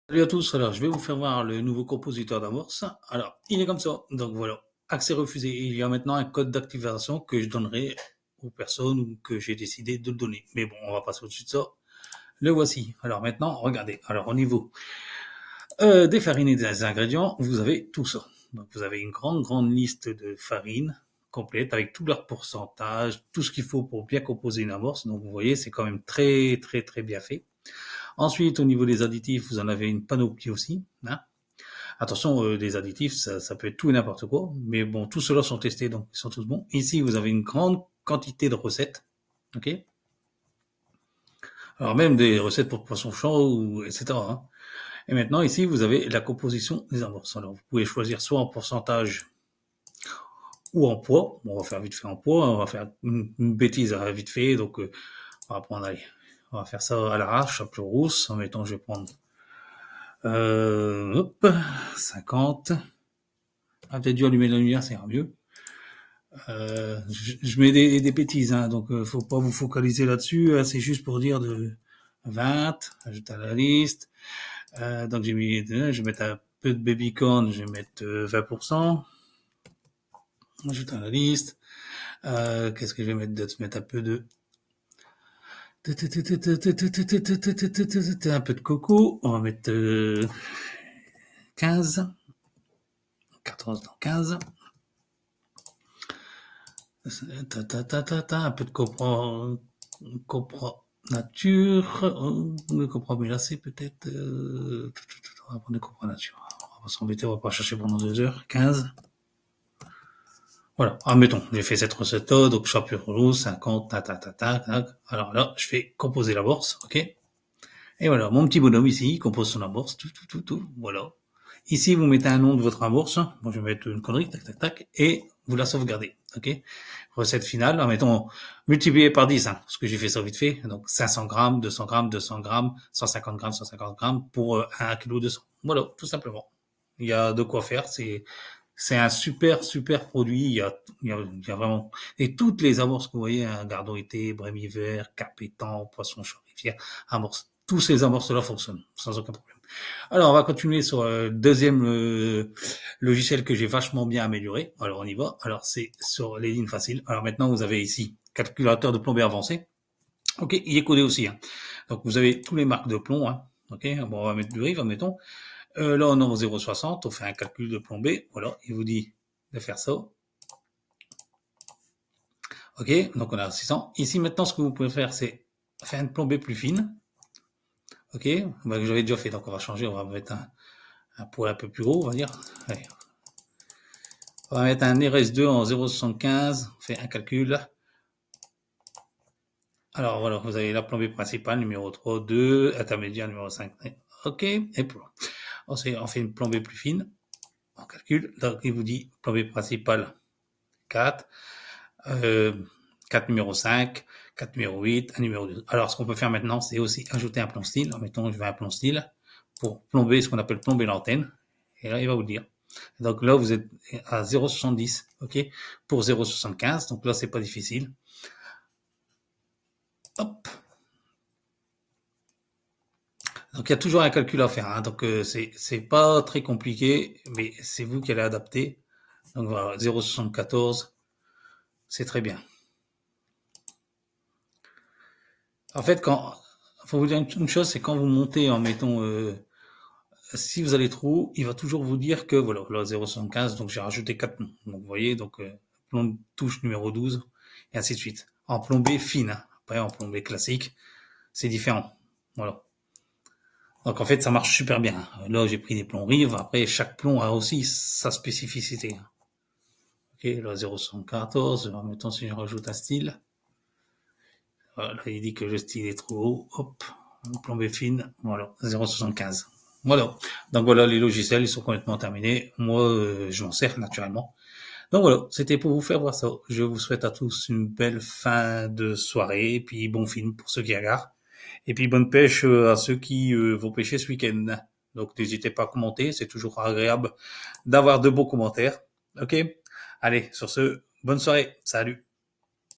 Salut à tous, alors je vais vous faire voir le nouveau compositeur d'amorce. Alors, il est comme ça, donc voilà, accès refusé. Il y a maintenant un code d'activation que je donnerai aux personnes ou que j'ai décidé de le donner. Mais bon, on va passer au-dessus de ça. Le voici. Alors maintenant, regardez. Alors au niveau des farines et des ingrédients, vous avez tout ça. Donc vous avez une grande liste de farines complète avec tout leur pourcentage, tout ce qu'il faut pour bien composer une amorce. Donc vous voyez, c'est quand même très bien fait. Ensuite, au niveau des additifs, vous en avez une panoplie aussi. Hein. Attention, les additifs, ça peut être tout et n'importe quoi, mais bon, tous ceux-là sont testés, donc ils sont tous bons. Ici, vous avez une grande quantité de recettes, ok. Alors même des recettes pour poisson chaud, ou etc. Hein. Et maintenant, ici, vous avez la composition des amorces. Alors, vous pouvez choisir soit en pourcentage ou en poids. Bon, on va faire vite fait en poids, on va faire une bêtise vite fait, donc on va prendre, allez, on va faire ça à l'arrache, à plus rousse. En mettant, je vais prendre hop, 50. Ah, peut-être dû allumer la lumière, ça ira mieux. Je mets des bêtises, hein, donc faut pas vous focaliser là-dessus. C'est juste pour dire de 20, ajoute à la liste. Donc j'ai mis, je vais mettre un peu de babycorn, je vais mettre 20%. Ajoute à la liste. Qu'est-ce que je vais mettre d'autre? Mettre un peu de un peu de coco. On va mettre 15. 14 dans 15. Un peu de copra nature, de copra mélacé peut-être. On va prendre de copra nature. On va pas s'embêter, on va pas chercher pendant 2 heures. 15. Voilà, admettons, j'ai fait cette recette-là, donc chapeau rouge, 50, Alors là, je fais composer la bourse, ok? Et voilà, mon petit bonhomme ici, il compose son amorce, tout, voilà. Ici, vous mettez un nom de votre amorce. Moi, je vais mettre une connerie, et vous la sauvegardez, ok? Recette finale, mettons, multiplié par 10, hein, parce que j'ai fait ça vite fait. Donc, 500 grammes, 200 grammes, 200 grammes, 150 grammes, 150 grammes pour 1 kg de sang. Voilà, tout simplement. Il y a de quoi faire, c'est un super produit. Il y a vraiment, et toutes les amorces que vous voyez, hein, Gardon été, Brémy vert, Capétan, Poisson chaud rivière, amorce. Tous ces amorces-là fonctionnent, sans aucun problème. Alors, on va continuer sur le deuxième logiciel que j'ai vachement bien amélioré. Alors, on y va. Alors, c'est sur les lignes faciles. Alors, maintenant, vous avez ici calculateur de plombée avancé. Ok, il est codé aussi. Hein. Donc, vous avez tous les marques de plomb. Hein. Ok, bon, on va mettre du rive, admettons. Là, on est en 0,60. On fait un calcul de plombée. Voilà, il vous dit de faire ça. Ok, donc on a 600. Ici, maintenant, ce que vous pouvez faire, c'est faire une plombée plus fine. Ok, bah, que j'avais déjà fait, donc on va changer, on va mettre un poil un peu plus gros, on va dire. Allez. On va mettre un RS2 en 0,75, on fait un calcul. Alors voilà, vous avez la plombée principale, numéro 3, 2, intermédiaire, numéro 5. Ok, et pour. On fait une plombée plus fine, on calcule, donc il vous dit plombée principale 4, 4 numéro 5, 4 numéro 8, 1 numéro 2. Alors ce qu'on peut faire maintenant, c'est aussi ajouter un plomb style. Mettons, je vais un plomb style pour plomber ce qu'on appelle plomber l'antenne. Et là, il va vous dire. Donc là, vous êtes à 0,70, ok, pour 0,75. Donc là, c'est pas difficile. Hop. Donc il y a toujours un calcul à faire. Hein. Donc c'est pas très compliqué, mais c'est vous qui allez adapter. Donc voilà, 0,74, c'est très bien. En fait, quand faut vous dire une chose, c'est quand vous montez en mettons si vous allez trop haut, il va toujours vous dire que voilà, là 0,75, donc j'ai rajouté 4 noms. Donc vous voyez, donc touche numéro 12, et ainsi de suite. En plombée fine, hein. Après en plombée classique, c'est différent. Voilà. Donc en fait, ça marche super bien. Là, j'ai pris des plombs rives. Après, chaque plomb a aussi sa spécificité. Ok, là 0,74. Mettons si je rajoute un style. Voilà, il dit que le style est trop haut. Hop, plombée fine. Voilà, 0,75. Voilà. Donc voilà, les logiciels, ils sont complètement terminés. Moi, je m'en sers naturellement. Donc voilà, c'était pour vous faire voir ça. Je vous souhaite à tous une belle fin de soirée, et puis bon film pour ceux qui regardent. Et puis bonne pêche à ceux qui vont pêcher ce week-end. Donc n'hésitez pas à commenter, c'est toujours agréable d'avoir de beaux commentaires. Ok. Allez, sur ce, bonne soirée. Salut.